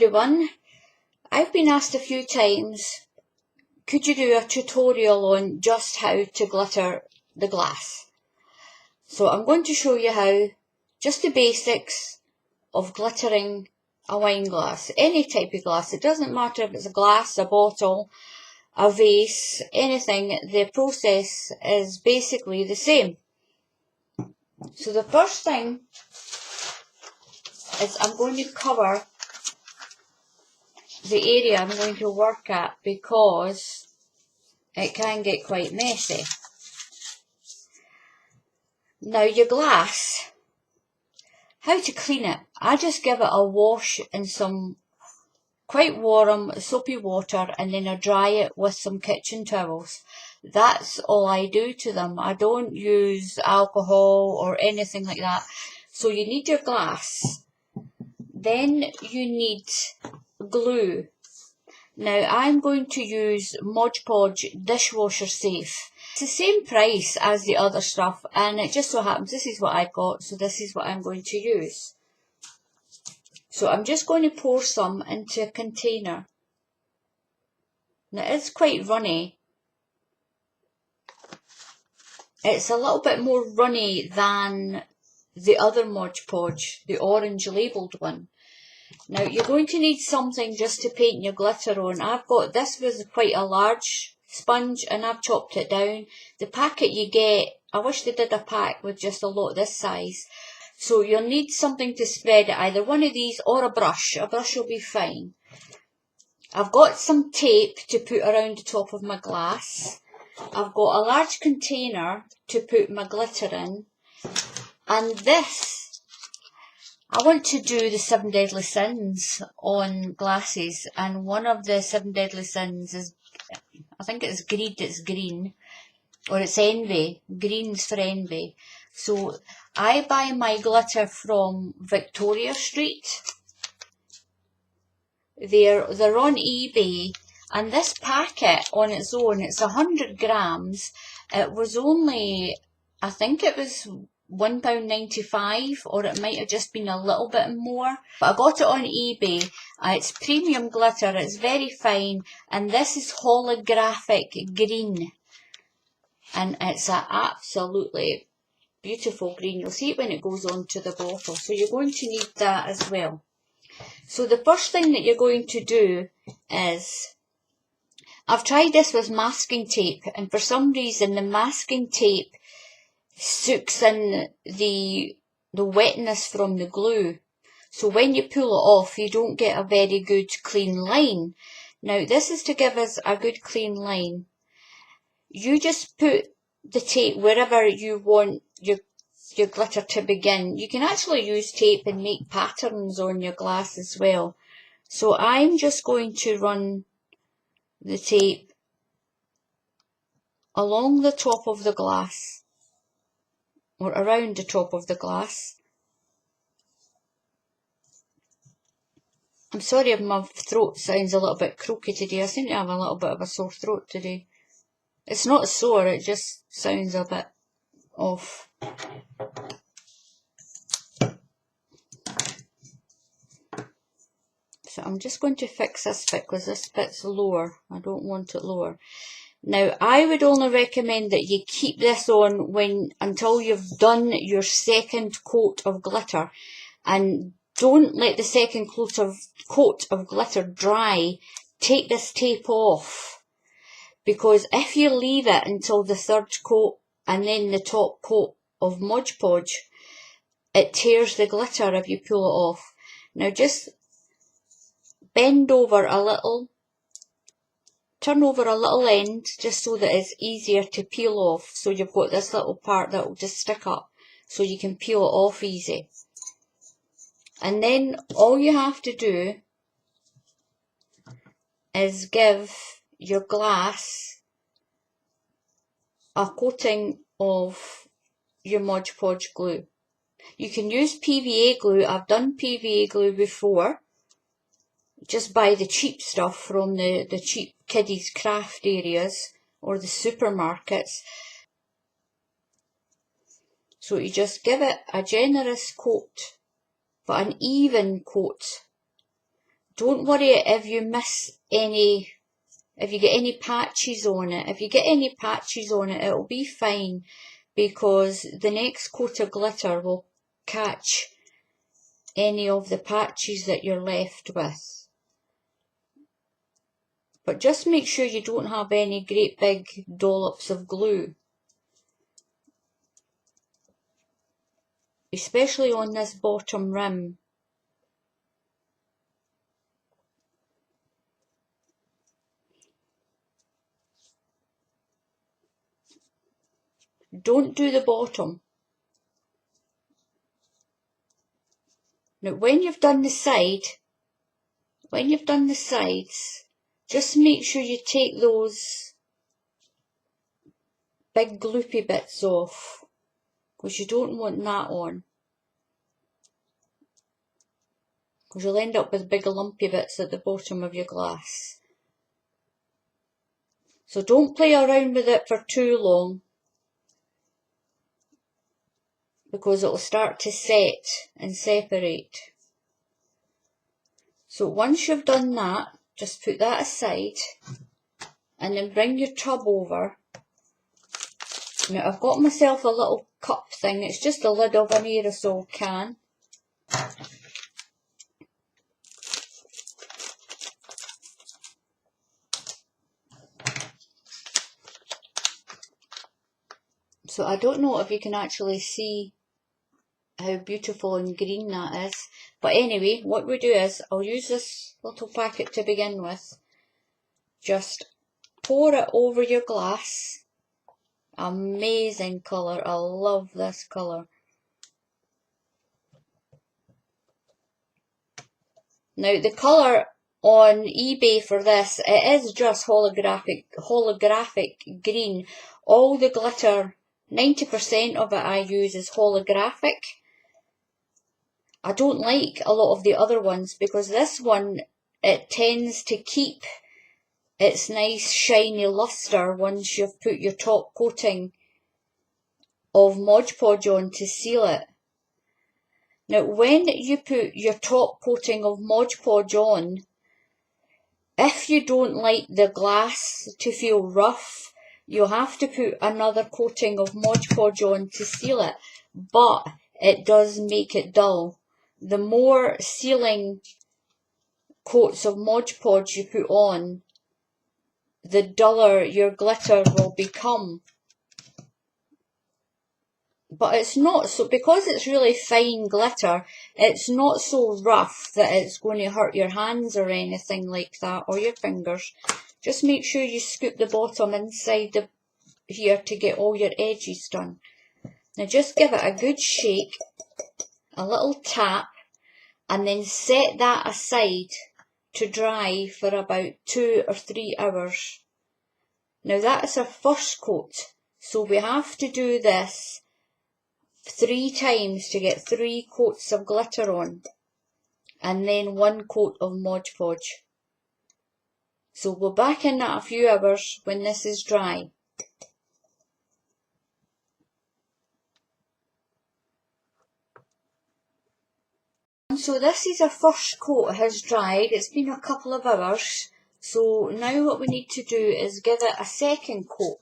everyone. I've been asked a few times, could you do a tutorial on just how to glitter the glass? So I'm going to show you how, just the basics of glittering a wine glass, any type of glass. It doesn't matter if it's a glass, a bottle, a vase, anything. The process is basically the same. So the first thing is I'm going to cover the area I'm going to work at because it can get quite messy. Now your glass, how to clean it? I just give it a wash in some quite warm soapy water and then I dry it with some kitchen towels. That's all I do to them. I don't use alcohol or anything like that. So you need your glass. Then you need glue. Now I'm going to use Mod Podge dishwasher safe. It's the same price as the other stuff and it just so happens this is what I've got, so this is what I'm going to use. So I'm just going to pour some into a container. Now it's quite runny. It's a little bit more runny than the other Mod Podge, the orange labelled one. Now you're going to need something just to paint your glitter on. This was quite a large sponge and I've chopped it down. The packet you get, I wish they did a pack with just a lot this size. So you'll need something to spread it, either one of these or a brush. A brush will be fine. I've got some tape to put around the top of my glass. I've got a large container to put my glitter in. And this, I want to do the 7 deadly sins on glasses, and one of the 7 deadly sins is, I think it's greed, it's green, or it's envy. Green's for envy. So I buy my glitter from Victoria Street. They're on eBay, and this packet on its own, it's 100 grams. It was only, I think it was £1.95, or it might have just been a little bit more. But I got it on eBay. It's premium glitter, it's very fine, and this is holographic green. And it's an absolutely beautiful green. You'll see it when it goes onto the bottle. So you're going to need that as well. So the first thing that you're going to do is, I've tried this with masking tape, and for some reason the masking tape soaks in the wetness from the glue. So when you pull it off, you don't get a very good clean line. Now this is to give us a good clean line. You just put the tape wherever you want your glitter to begin. You can actually use tape and make patterns on your glass as well. So I'm just going to run the tape along the top of the glass, or around the top of the glass. I'm sorry if my throat sounds a little bit croaky today. I seem to have a little bit of a sore throat today. It's not sore, it just sounds a bit off. So I'm just going to fix this bit because this bit's lower. I don't want it lower. Now, I would only recommend that you keep this on until you've done your second coat of glitter, and don't let the second coat of glitter dry. Take this tape off, because if you leave it until the third coat and then the top coat of Mod Podge, it tears the glitter if you pull it off. Now just bend over a little. Turn over a little end just so that it's easier to peel off. So you've got this little part that will just stick up so you can peel it off easy. And then all you have to do is give your glass a coating of your Mod Podge glue. You can use PVA glue. I've done PVA glue before. Just buy the cheap stuff from the cheap kiddies craft areas or the supermarkets. So you just give it a generous coat, but an even coat. Don't worry if you miss any, if you get any patches on it. If you get any patches on it, it'll be fine, because the next coat of glitter will catch any of the patches that you're left with. But just make sure you don't have any great big dollops of glue, especially on this bottom rim. Don't do the bottom. Now when you've done the sides, just make sure you take those big gloopy bits off, because you don't want that on, because you'll end up with big lumpy bits at the bottom of your glass. So don't play around with it for too long, because it'll start to set and separate. So once you've done that, just put that aside and then bring your tub over. Now I've got myself a little cup thing, it's just the lid of an aerosol can. So I don't know if you can actually see how beautiful and green that is. But anyway, what we do is, I'll use this little packet to begin with. Just pour it over your glass. Amazing colour, I love this colour. Now the colour on eBay for this, it is just holographic green. All the glitter, 90% of it I use is holographic. I don't like a lot of the other ones, because this one, it tends to keep its nice shiny luster once you've put your top coating of Mod Podge on to seal it. Now when you put your top coating of Mod Podge on, if you don't like the glass to feel rough, you'll have to put another coating of Mod Podge on to seal it, but it does make it dull. The more sealing coats of Mod Podge you put on, the duller your glitter will become. But it's not so, because it's really fine glitter, it's not so rough that it's going to hurt your hands or anything like that, or your fingers. Just make sure you scoop the bottom inside here to get all your edges done. Now just give it a good shake, a little tap, and then set that aside to dry for about 2 or 3 hours. Now that's our first coat, so we have to do this 3 times to get 3 coats of glitter on, and then 1 coat of Mod Podge. So we'll go back in that a few hours when this is dry. So this is our first coat has dried. It's been a couple of hours. So now what we need to do is give it a second coat.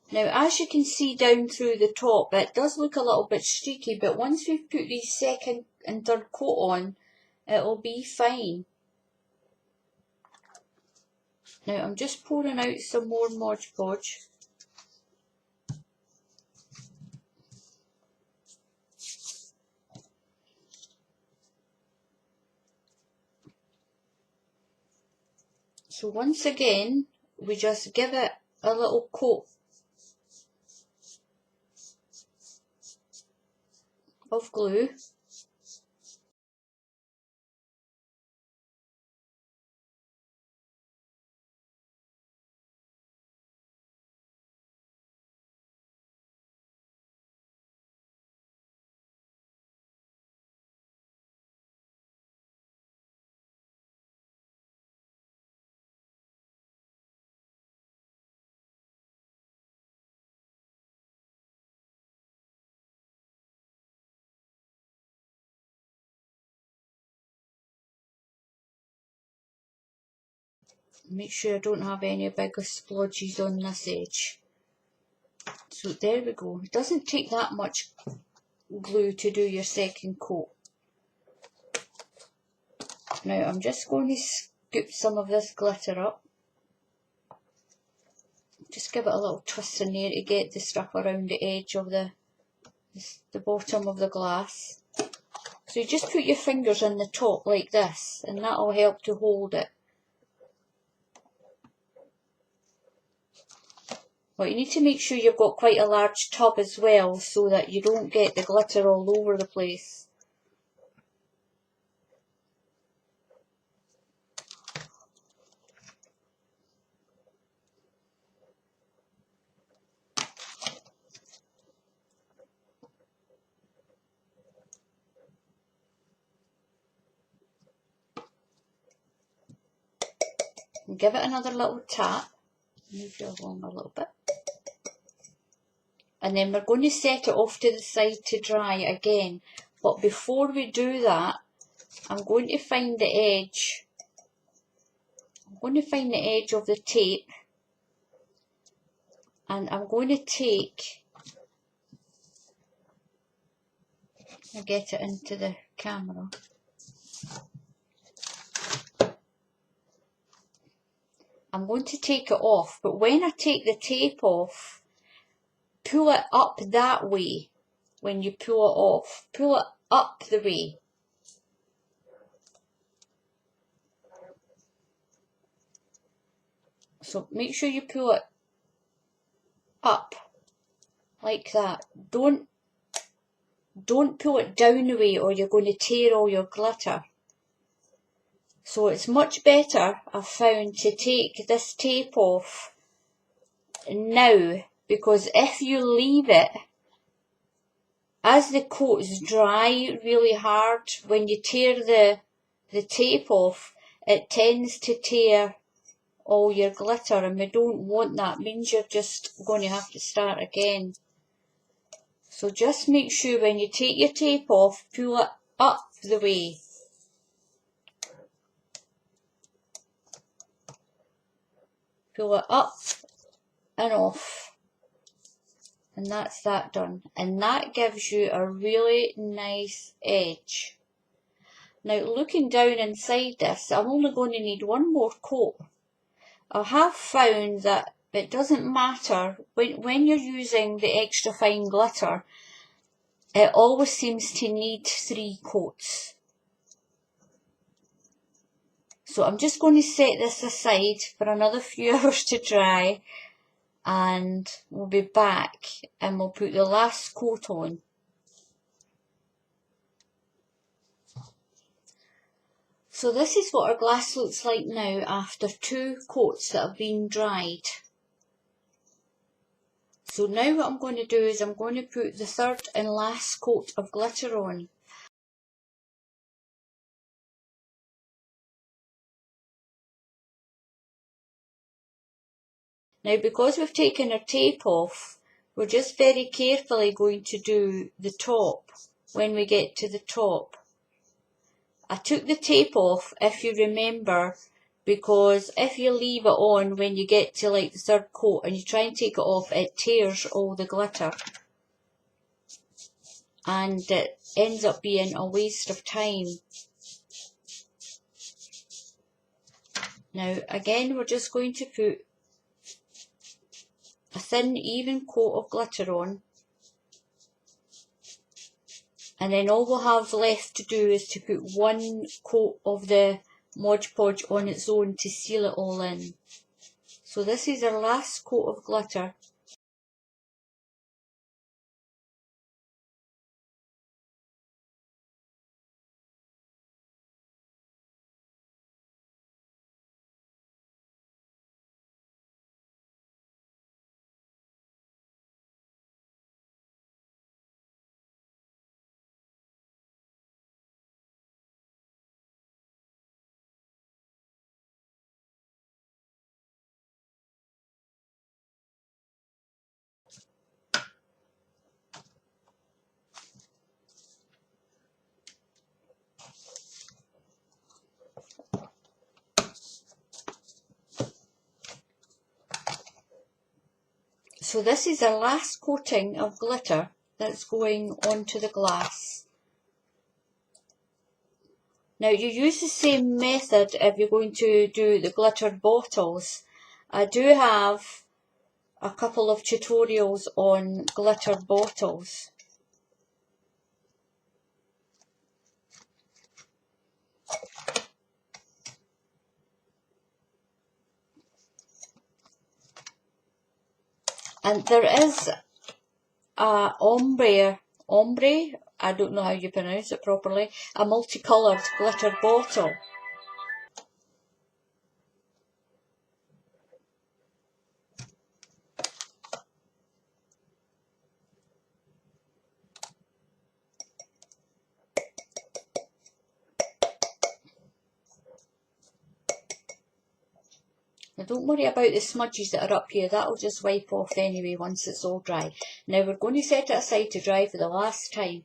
Now as you can see down through the top, it does look a little bit streaky, but once we've put the second and third coat on, it'll be fine. Now I'm just pouring out some more Mod Podge. So once again, we just give it a little coat of glue. make sure I don't have any big splodges on this edge. So there we go. It doesn't take that much glue to do your second coat. Now I'm just going to scoop some of this glitter up. Just give it a little twist in there to get the stuff around the edge of the bottom of the glass. So you just put your fingers on the top like this, and that'll help to hold it. But you need to make sure you've got quite a large tub as well, so that you don't get the glitter all over the place. And give it another little tap. Move you along a little bit. And then we're going to set it off to the side to dry again. But before we do that, I'm going to find the edge. I'm going to find the edge of the tape. And I'm going to take, I'll get it into the camera. I'm going to take it off, but when I take the tape off, pull it up that way. When you pull it off, pull it up the way. So make sure you pull it up like that. Don't pull it down the way, or you're going to tear all your glitter. So it's much better, I've found, to take this tape off now, because if you leave it, as the coats dry really hard, when you tear the tape off, it tends to tear all your glitter, and we don't want that. It means you're just going to have to start again. So just make sure when you take your tape off, pull it up the way. Pull it up and off. And that's that done. And that gives you a really nice edge. Now looking down inside this, I'm only going to need one more coat. I have found that it doesn't matter, when you're using the extra fine glitter, it always seems to need 3 coats. So I'm just going to set this aside for another few hours to dry, and we'll be back and we'll put the last coat on. So this is what our glass looks like now after 2 coats that have been dried. So now what I'm going to do is I'm going to put the 3rd and last coat of glitter on. Now because we've taken our tape off, we're just very carefully going to do the top when we get to the top. I took the tape off, if you remember, because if you leave it on when you get to like the 3rd coat and you try and take it off, it tears all the glitter. And it ends up being a waste of time. Now again, we're just going to put a thin even coat of glitter on, and then all we'll have left to do is to put 1 coat of the Mod Podge on its own to seal it all in. So this is our last coat of glitter. So this is the last coating of glitter that's going onto the glass. Now you use the same method if you're going to do the glittered bottles. I do have a couple of tutorials on glittered bottles. And there is a ombre, I don't know how you pronounce it properly, a multicoloured glitter bottle. Now don't worry about the smudges that are up here, that'll just wipe off anyway once it's all dry. Now we're going to set it aside to dry for the last time.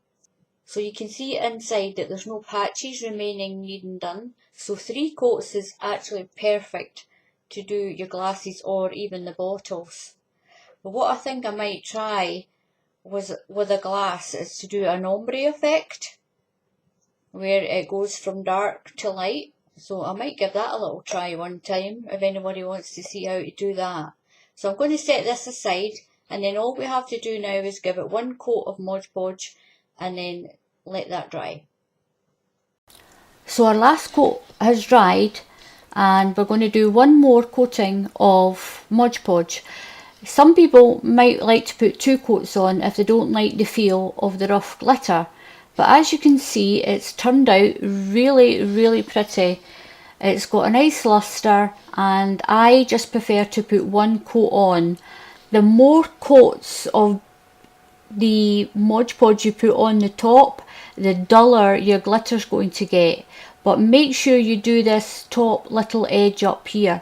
So you can see inside that there's no patches remaining needing done. So 3 coats is actually perfect to do your glasses or even the bottles. But what I think I might try was with a glass is to do an ombre effect, where it goes from dark to light. So I might give that a little try one time if anybody wants to see how to do that. So I'm going to set this aside, and then all we have to do now is give it 1 coat of Mod Podge and then let that dry. So our last coat has dried, and we're going to do 1 more coating of Mod Podge. Some people might like to put 2 coats on if they don't like the feel of the rough glitter. But as you can see, it's turned out really pretty. It's got a nice luster, and I just prefer to put 1 coat on. The more coats of the Mod Podge you put on the top, the duller your glitter's going to get. But make sure you do this top little edge up here.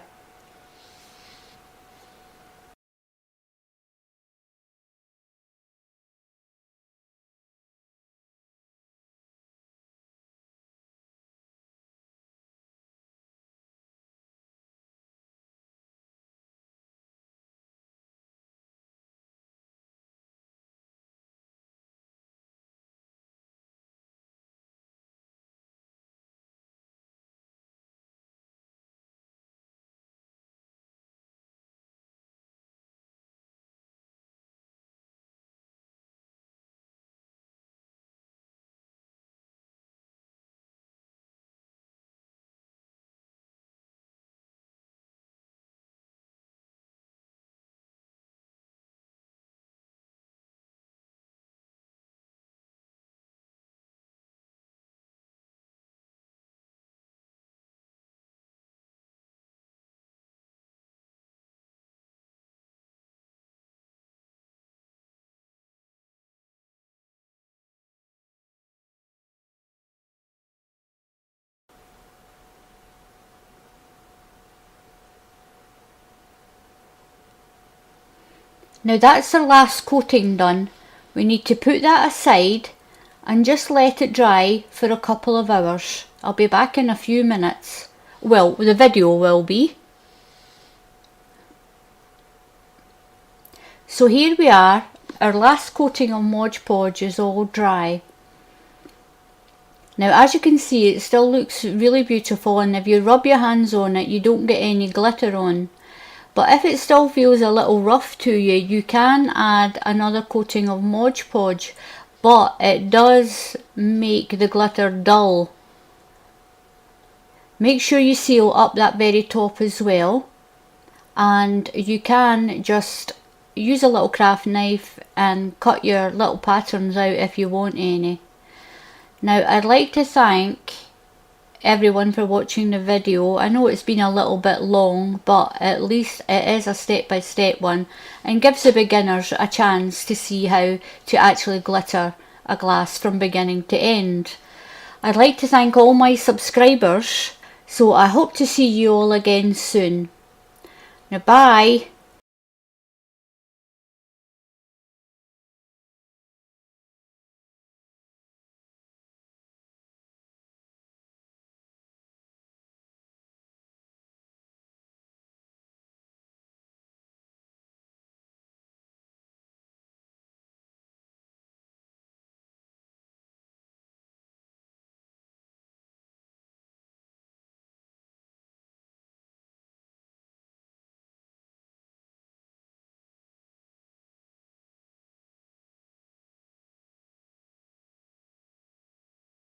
Now that's the last coating done. We need to put that aside and just let it dry for a couple of hours. I'll be back in a few minutes. Well, the video will be. So here we are, our last coating of Mod Podge is all dry. Now as you can see, it still looks really beautiful, and if you rub your hands on it you don't get any glitter on. But if it still feels a little rough to you, you can add another coating of Mod Podge, but it does make the glitter dull. Make sure you seal up that very top as well, and you can just use a little craft knife and cut your little patterns out if you want any. Now I'd like to thank everyone for watching the video. I know it's been a little bit long, but at least it is a step-by-step one and gives the beginners a chance to see how to actually glitter a glass from beginning to end. I'd like to thank all my subscribers, so I hope to see you all again soon. Now bye!